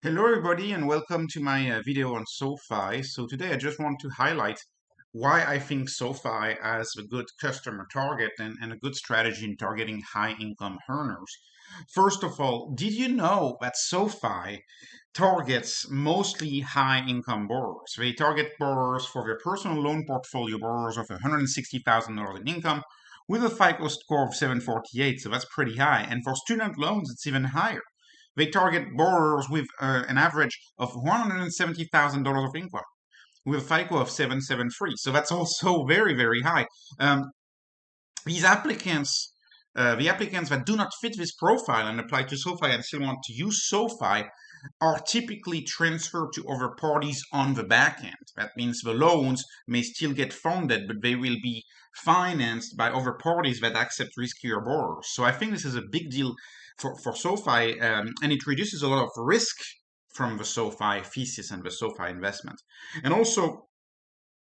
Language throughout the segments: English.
Hello everybody and welcome to my video on SoFi. So today I just want to highlight why I think SoFi has a good customer target and a good strategy in targeting high income earners. First of all, did you know that SoFi targets mostly high income borrowers? They target borrowers for their personal loan portfolio, borrowers of $160,000 in income with a FICO score of 748, so that's pretty high. And for student loans, it's even higher. They target borrowers with an average of $170,000 of income with a FICO of 773. So that's also very, very high. Um, these applicants, the applicants that do not fit this profile and apply to SoFi and still want to use SoFi are typically transferred to other parties on the back end. That means the loans may still get funded, but they will be financed by other parties that accept riskier borrowers. So I think this is a big deal for SoFi, and it reduces a lot of risk from the SoFi thesis and the SoFi investment. And also,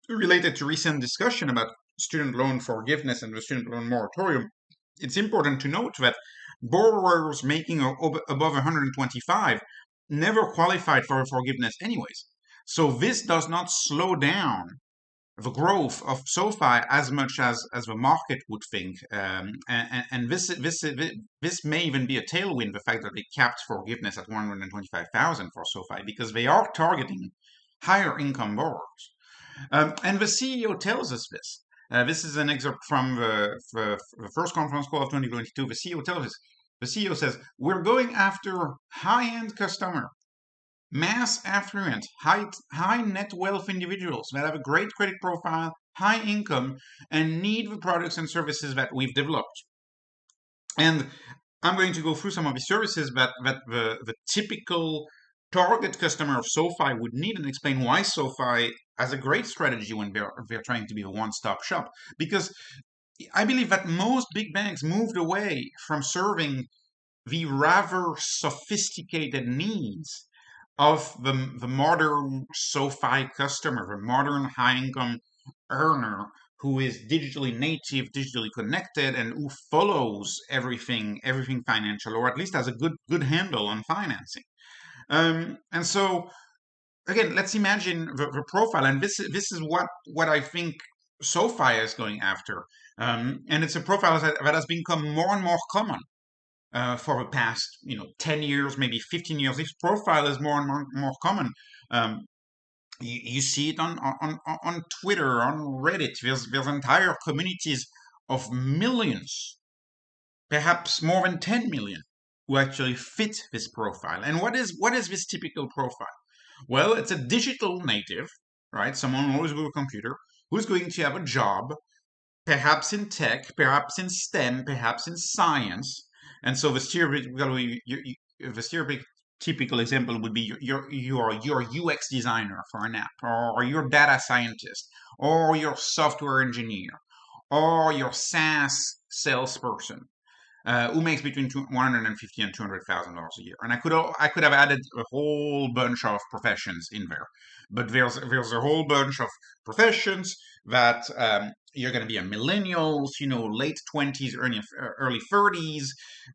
related to recent discussion about student loan forgiveness and the student loan moratorium, it's important to note that borrowers making above 125 never qualified for forgiveness anyways. So this does not slow down the growth of SoFi as much as the market would think. And this may even be a tailwind, the fact that they capped forgiveness at 125,000 for SoFi, because they are targeting higher income borrowers. And the CEO tells us this. This is an excerpt from the first conference call of 2022. The CEO tells us, the CEO says, we're going after high-end customer, mass affluent, high net wealth individuals that have a great credit profile, high income, and need the products and services that we've developed. And I'm going to go through some of the services that the typical target customer of SoFi would need and explain why SoFi has a great strategy when they're trying to be a one-stop shop. Because I believe that most big banks moved away from serving the rather sophisticated needs of the modern SoFi customer, the modern high-income earner who is digitally native, digitally connected, and who follows everything financial, or at least has a good handle on financing. And so again, let's imagine the profile, and this is what I think SoFi is going after, and it's a profile that has become more and more common for the past 10 years, maybe 15 years. This profile is more and more common. Um, you see it on Twitter, on Reddit. There's entire communities of millions, perhaps more than 10 million, who actually fit this profile. And what is this typical profile? Well, it's a digital native, right? Someone always with a computer who's going to have a job, perhaps in tech, perhaps in STEM, perhaps in science. And so the stereotypical example would be you're a UX designer for an app, or you're a data scientist, or you're a software engineer, or you're a SaaS salesperson who makes between 150 and $200,000 a year. And I could have added a whole bunch of professions in there, but there's a whole bunch of professions that you're going to be a millennials, late 20s, early 30s,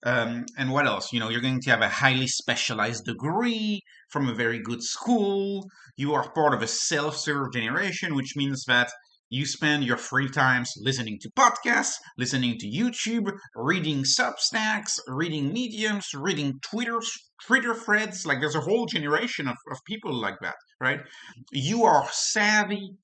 and what else? You're going to have a highly specialized degree from a very good school. You are part of a self-serve generation, which means that you spend your free times listening to podcasts, listening to YouTube, reading Substacks, reading Mediums, reading Twitter threads. Like there's a whole generation of people like that, right? You are savvy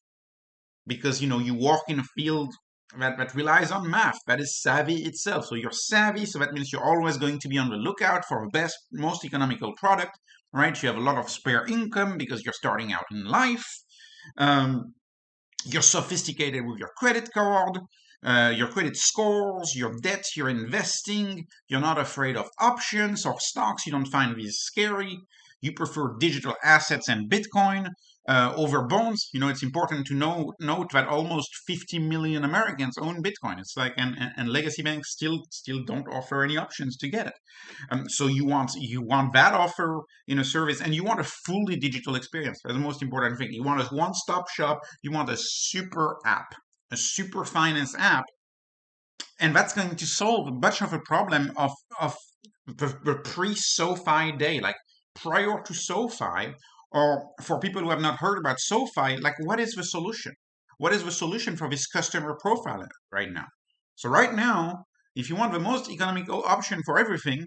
because you walk in a field that relies on math, that is savvy itself. So you're savvy, so that means you're always going to be on the lookout for the best, most economical product, right? You have a lot of spare income because you're starting out in life. You're sophisticated with your credit card, your credit scores, your debt, your investing. You're not afraid of options or stocks. You don't find these scary. You prefer digital assets and Bitcoin over bonds. It's important to note that almost 50 million Americans own Bitcoin. It's like, and legacy banks still don't offer any options to get it. So you want that offer in a service, and you want a fully digital experience. That's the most important thing. You want a one-stop shop. You want a super app, a super finance app, and that's going to solve much of a problem of the pre-SoFi day, like prior to SoFi, or for people who have not heard about SoFi, like what is the solution? What is the solution for this customer profile right now? So right now, if you want the most economical option for everything,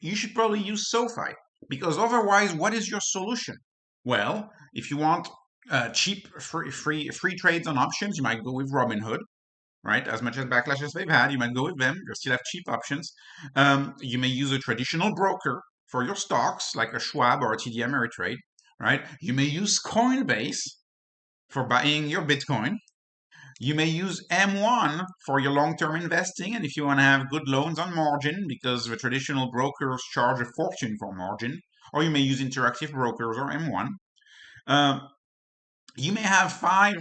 you should probably use SoFi, because otherwise, what is your solution? Well, if you want cheap free trades on options, you might go with Robinhood, right? As much as backlash as they've had, you might go with them. You still have cheap options. You may use a traditional broker for your stocks, like a Schwab or a TD Ameritrade, right? You may use Coinbase for buying your Bitcoin. You may use M1 for your long-term investing, and if you want to have good loans on margin, because the traditional brokers charge a fortune for margin, or you may use Interactive Brokers or M1. You may have 5,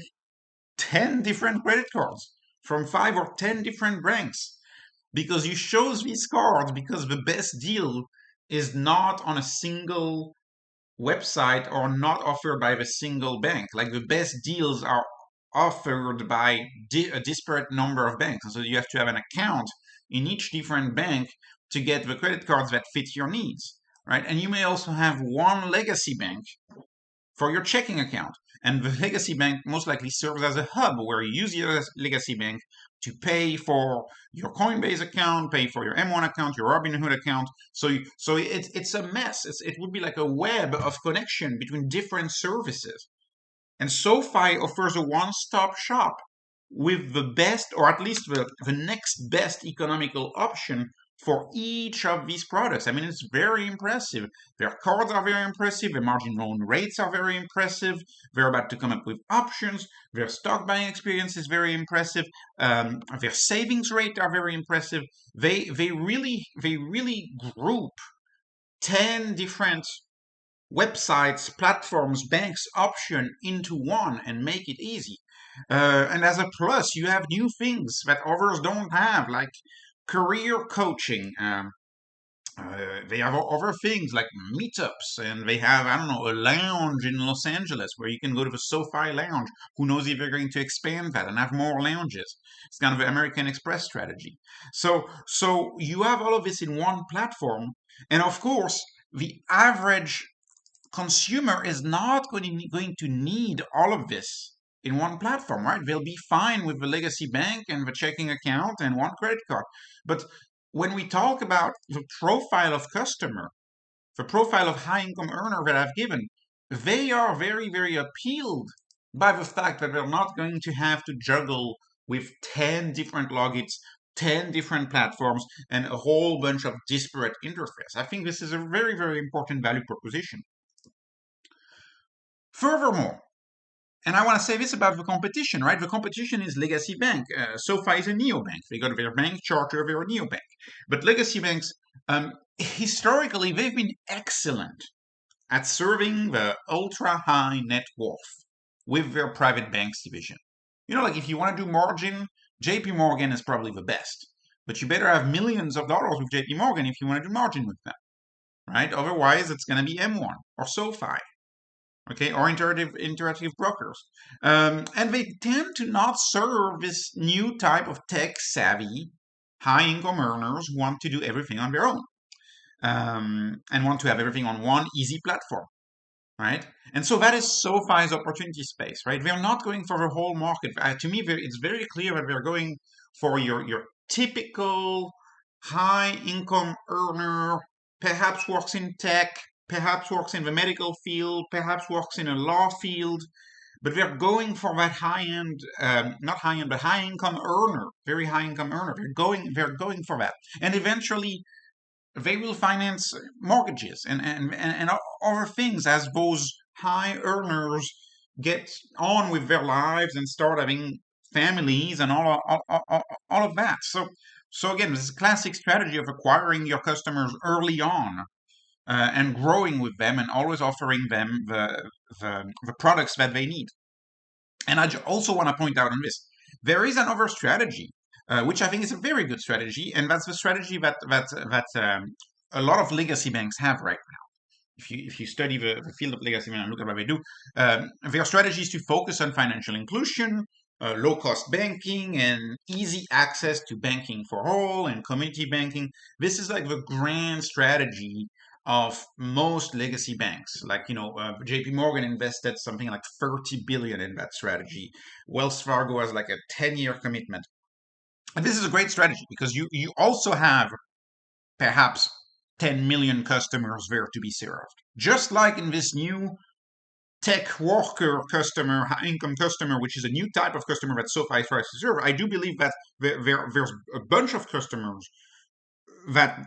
10 different credit cards from 5 or 10 different banks, because you chose these cards because the best deal is not on a single website or not offered by the single bank. Like the best deals are offered by a disparate number of banks. So you have to have an account in each different bank to get the credit cards that fit your needs, right? And you may also have one legacy bank for your checking account. And the legacy bank most likely serves as a hub where you use your legacy bank to pay for your Coinbase account, pay for your M1 account, your Robinhood account. So it's a mess. It would be like a web of connection between different services. And SoFi offers a one-stop shop with the best, or at least the next best economical option for each of these products. I mean, it's very impressive. Their cards are very impressive. Their margin loan rates are very impressive. They're about to come up with options. Their stock buying experience is very impressive. Their savings rate are very impressive. They really group 10 different websites, platforms, banks option into one and make it easy. And as a plus, you have new things that others don't have, like career coaching. They have other things like meetups, and they have, I don't know, a lounge in Los Angeles where you can go to the SoFi lounge. Who knows if they're going to expand that and have more lounges? It's kind of an American Express strategy. So you have all of this in one platform, and of course, the average consumer is not going to need all of this in one platform, right? They'll be fine with the legacy bank and the checking account and one credit card. But when we talk about the profile of customer, the profile of high income earner that I've given, they are very appealed by the fact that they're not going to have to juggle with 10 different logins, 10 different platforms, and a whole bunch of disparate interfaces. I think this is a very important value proposition. Furthermore, and I want to say this about the competition, right? The competition is legacy bank. SoFi is a neobank. They got their bank charter, they're a neobank. But legacy banks, historically, they've been excellent at serving the ultra high net worth with their private banks division. You know, like if you want to do margin, JP Morgan is probably the best. But you better have millions of dollars with JP Morgan if you want to do margin with them, right? Otherwise, it's going to be M1 or SoFi. Okay, or interactive brokers. And they tend to not serve this new type of tech-savvy, high-income earners who want to do everything on their own and want to have everything on one easy platform, right? And so that is SoFi's opportunity space, right? They're not going for the whole market. To me, it's very clear that they're going for your typical high-income earner, perhaps works in tech, perhaps works in the medical field, perhaps works in a law field, but they're going for that high-end, not high-end, but high-income earner, very high-income earner. They're going for that, and eventually they will finance mortgages and other things as those high earners get on with their lives and start having families and all of that. So again, this is a classic strategy of acquiring your customers early on. And growing with them and always offering them the products that they need. And I also want to point out on this, there is another strategy, which I think is a very good strategy, and that's the strategy that a lot of legacy banks have right now. If you study the field of legacy banks and look at what they do, their strategy is to focus on financial inclusion, low-cost banking, and easy access to banking for all and community banking. This is like the grand strategy of most legacy banks. Like, JP Morgan invested something like 30 billion in that strategy. Wells Fargo has like a 10-year commitment. And this is a great strategy because you also have perhaps 10 million customers there to be served. Just like in this new tech worker customer, high income customer, which is a new type of customer that SoFi tries to serve, I do believe that there's a bunch of customers that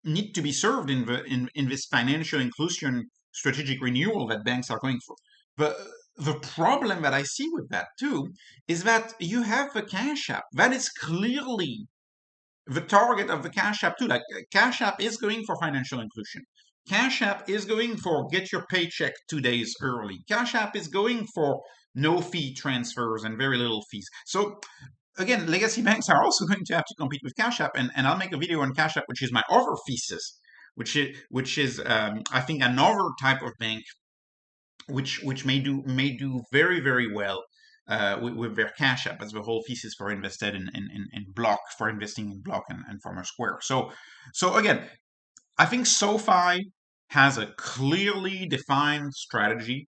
need to be served in this financial inclusion strategic renewal that banks are going for. But the problem that I see with that too is that you have a Cash App that is clearly the target of the Cash App too. Like Cash App is going for financial inclusion. Cash App is going for get your paycheck 2 days early. Cash App is going for no fee transfers and very little fees. So again, legacy banks are also going to have to compete with Cash App, and I'll make a video on Cash App, which is my other thesis, which is I think another type of bank which may do very very well with their Cash App as the whole thesis for invested in Block, for investing in Block and Farmer Square. So again, I think SoFi has a clearly defined strategy.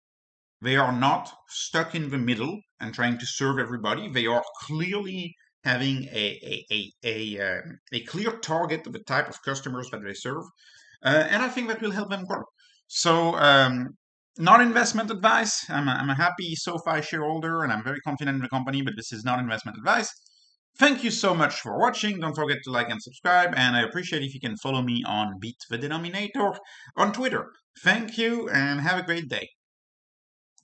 They are not stuck in the middle and trying to serve everybody. They are clearly having a clear target of the type of customers that they serve, and I think that will help them grow. So, not investment advice. I'm a happy SoFi shareholder, and I'm very confident in the company, but this is not investment advice. Thank you so much for watching. Don't forget to like and subscribe, and I appreciate if you can follow me on Beat the Denominator on Twitter. Thank you, and have a great day.